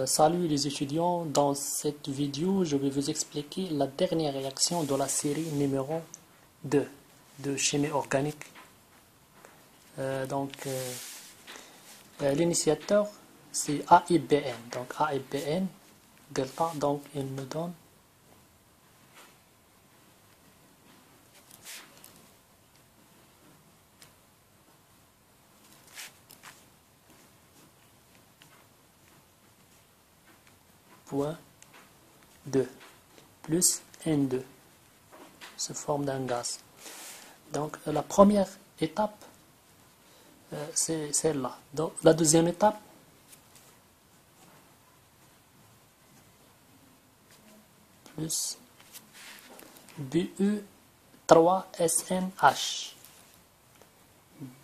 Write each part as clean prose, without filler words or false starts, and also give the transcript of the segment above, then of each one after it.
Salut les étudiants, dans cette vidéo je vais vous expliquer la dernière réaction de la série numéro 2 de chimie organique. L'initiateur c'est AIBN, donc AIBN delta, donc il nous donne point 2 plus N2 se forme d'un gaz. Donc la première étape c'est celle-là. Donc la deuxième étape plus BE3SNH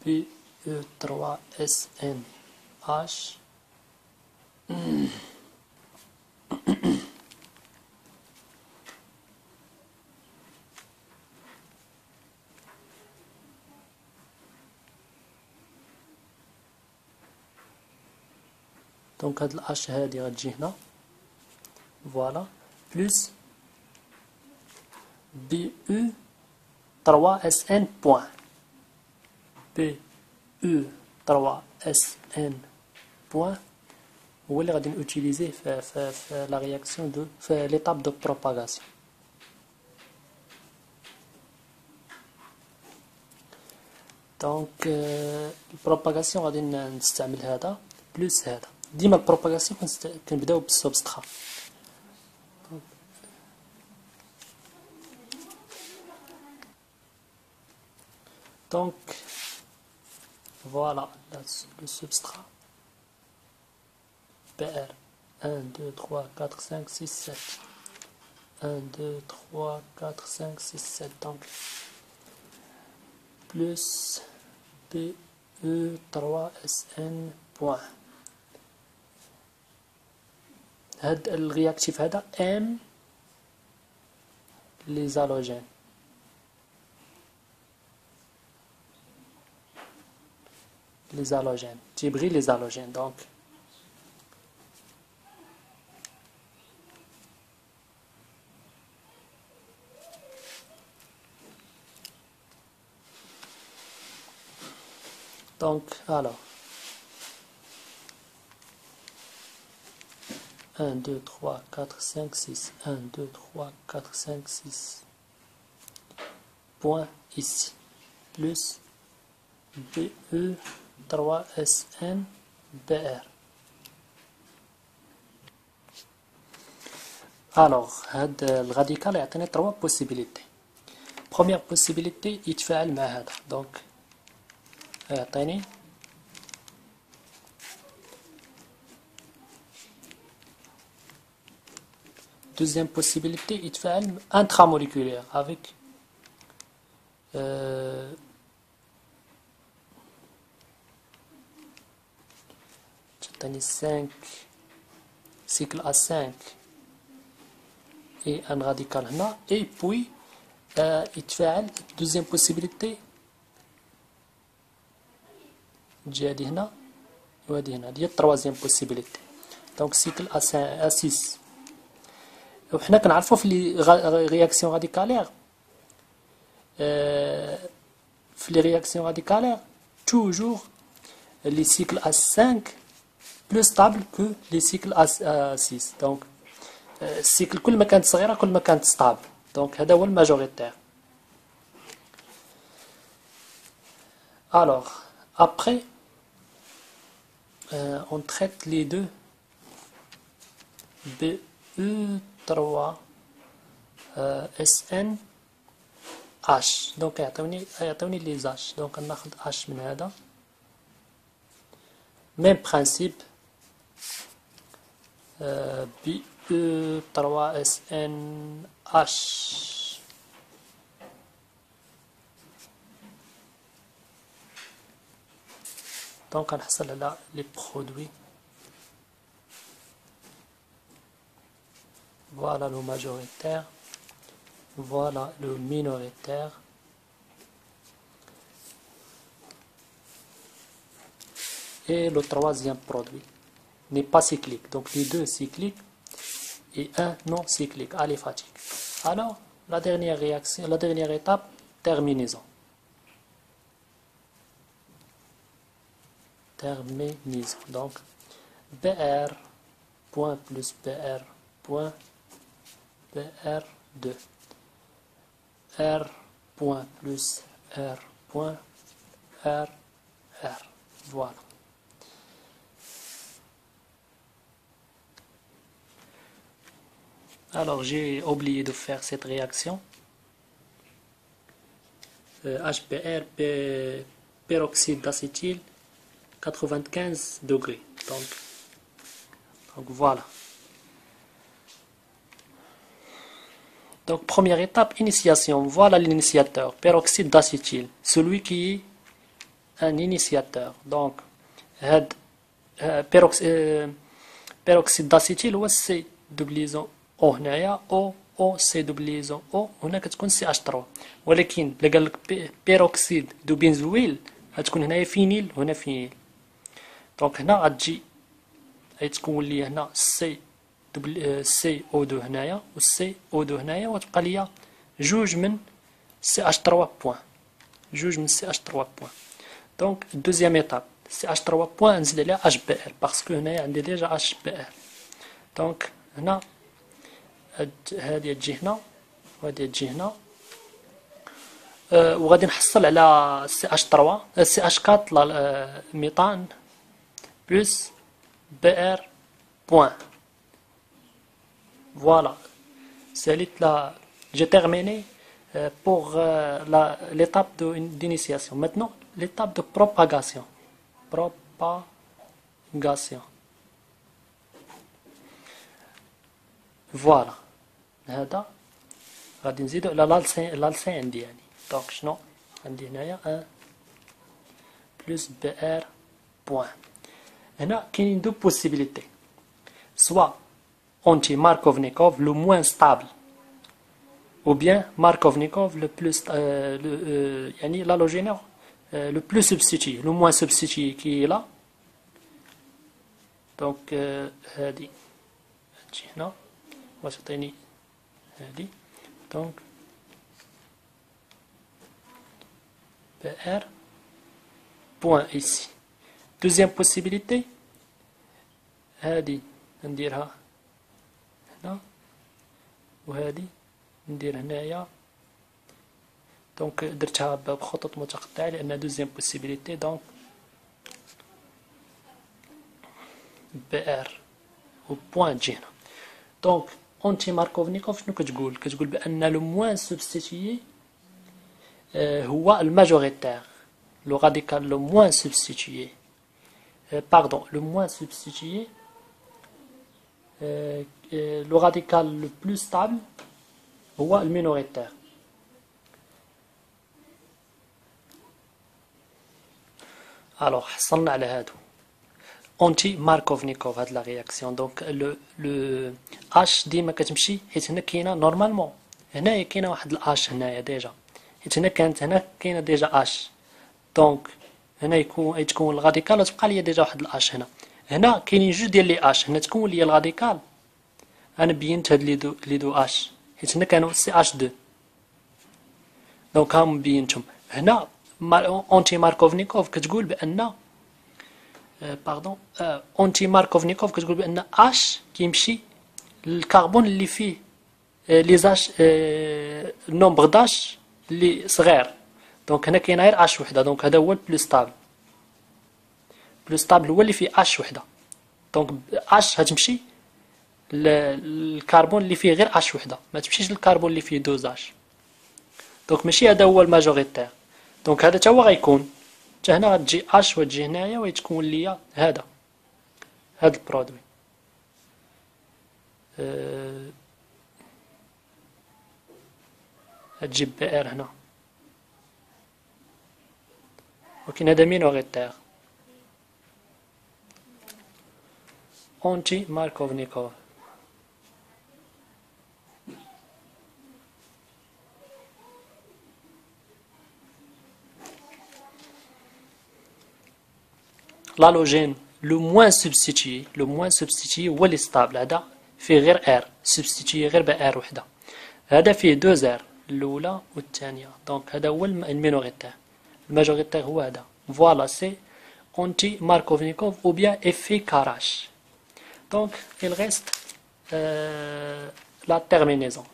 BE3SNH donc هاد الH هادي غتجي هنا فوالا بلس BE3SN بوان BE3SN بوان هو اللي غادي نوتيليزيه في لا رياكسيون دو في ليتاب دو بروباغاسيون. دونك البروباغاسيون غادي نستعمل هذا بلس هذا. ديما البروباغاسيون كنبداو بالسبسترا. Donc voilà le substrat PR 1, 2, 3, 4, 5, 6, 7 1, 2, 3, 4, 5, 6, 7 donc plus BE3SN point هاد الرياكتيف هذا M les halogènes تيبغي les halogènes donc alors 1, 2, 3, 4, 5, 6 1, 2, 3, 4, 5, 6 point ici plus BE3SN BR. Alors هذا الراديكال يعطيني 3 possibilités. Première possibilité يتفاعل مع هذا donc يعطيني deuxième possibilité يتفاعل intramoléculaire avec تعطيني 5 cycle à 5 et un radical هنا et puis يتفاعل deuxième possibilité تجي هادي هنا وهادي هنا هي troisième possibilité donc cycle à 6 وحنا كنعرفوا في لي رياكسيون راديكالير في لي رياكسيون راديكالير toujours les cycles à 5 plus stable que les cycles à 6 donc السيكل كل ما كانت صغيرة كل ما كانت stable donc هذا هو الماجوريتير. Alors après on traite les deux BE3SN H donc يعطوني les H donc ناخذ H من هذا même principe BE3SNH donc غنحصل على les produits. Voilà le majoritaire, voilà le minoritaire et le troisième produit. n'est pas cyclique. Donc les deux cycliques et un non cyclique, aliphatique. Alors, la dernière réaction, la dernière étape, terminaison. Terminaison. Donc, BR point plus BR point BR2. R point plus R point R. Voilà. Alors, j'ai oublié de faire cette réaction. HBr, peroxyde d'acétyl, 95 degrés. Donc voilà. Donc première étape, initiation. Voilà l'initiateur, peroxyde d'acétyl. Celui qui est un initiateur. Donc, peroxyde d'acétyل هو سي دوبليزون او هنايا او سي دوبليزون او هنا كتكون سي اش 3 ولكن الا قال لك بيروكسيد دو بنزويل غتكون هنايا فينيل هنا فينيل. دونك هنا غتجي غتكون لي هنا سي او 2 هنايا و سي او 2 هنايا وتبقى ليا جوج من سي اش 3 بوين جوج من سي اش 3 بوين. دونك دوزيام ايتاب CH3 بوان نزيد عليها HBr باسكو هنايا عندي ديجا HBr. دونك هنا هادي تجي هنا وهادي تجي هنا وغادي نحصل على CH3 CH4 ميثان بلس BR بوان. Voilà, c'est là, j'ai terminé pour l'étape d'initiation. Maintenant, l'étape de propagation. Voilà. هذا غادي نزيدو على لالسين عندي يعني. دونك شنو عندي هنايا 1 بلس بي ار بوان. هنا كاينين دو بوسيبيليتي سوا anti Markovnikov le moins stable ou bien Markovnikov le plus يعني l'halogénaire le plus substitué le moins substitué qui est là. donc هادي تجي هنا واش تعطيني هادي donc PR point ici. Deuxième possibilité هادي نديرها هنا وهادي ندير هنايا. دونك درتها بخطوط متقطعة لأن دوزيام بوسيبيليتي. دونك بي ار و بوان تجي هنا. دونك اونتي ماركوفنيكوف شنو كتقول؟ كتقول بأن لو موان سبستيتيي هو الماجوريتير. لو راديكال لو موان سبستيتيي pardon le moins substitué le radical le plus stable هو المينوريتير. alors حصلنا على هادو اونتي ماركوفنيكوف هاد لا رياكسيون. دونك لو اش ديما كتمشي حيت هنا كاينه نورمالمون هنايا كاينه واحد الاش هنايا ديجا حيت هنا كانت هنا كاينه ديجا اش. دونك هنا تكون الغاديكال وتبقى ليا ديجا واحد الاش هنا كاينين جوج ديال لي اش. هنا تكون ليا الغاديكال انا بينت هاد لي دو اش حيت هنا كانوا سي اش 2 دونك هم بينتهم. هنا اونتي ماركوفنيكوف كتقول بان باردون اونتي ماركوفنيكوف كتقول بان اش كيمشي للكربون اللي فيه لي زاش النومبر داش اللي صغير. دونك هنا كاين غير اش وحده. دونك هذا هو البلو ستابل. البلو ستابل هو اللي فيه اش وحده. دونك اش هتمشي للكربون اللي فيه غير اش وحده ما تمشيش للكربون اللي فيه دوزاج. دونك ماشي هذا هو الماجوريتير. دونك هذا تا هو غيكون حتى هنا غتجي اش وتجي هنايا وتكون ليا هذا البرودوي. غتجيب بي ار هنا ولكن هذا مينوريتير اونتي ماركوفنيكوف. l'halogène le moins substitué هو اللي stable. هذا فيه غير R substitué غير بR وحدة. هذا فيه 2 R الأولى والثانية. دونك هذا هو المينوريتير. الماجوريتير هو هذا. فوالا سي anti Markovnikov ou bien effet Karash. Donc il reste la terminaison.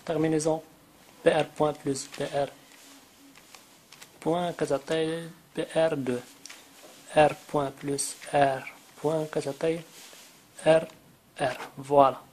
Terminaison PR point plus PR point كتعطي PR2 R point plus R point كتعطي R. Voilà.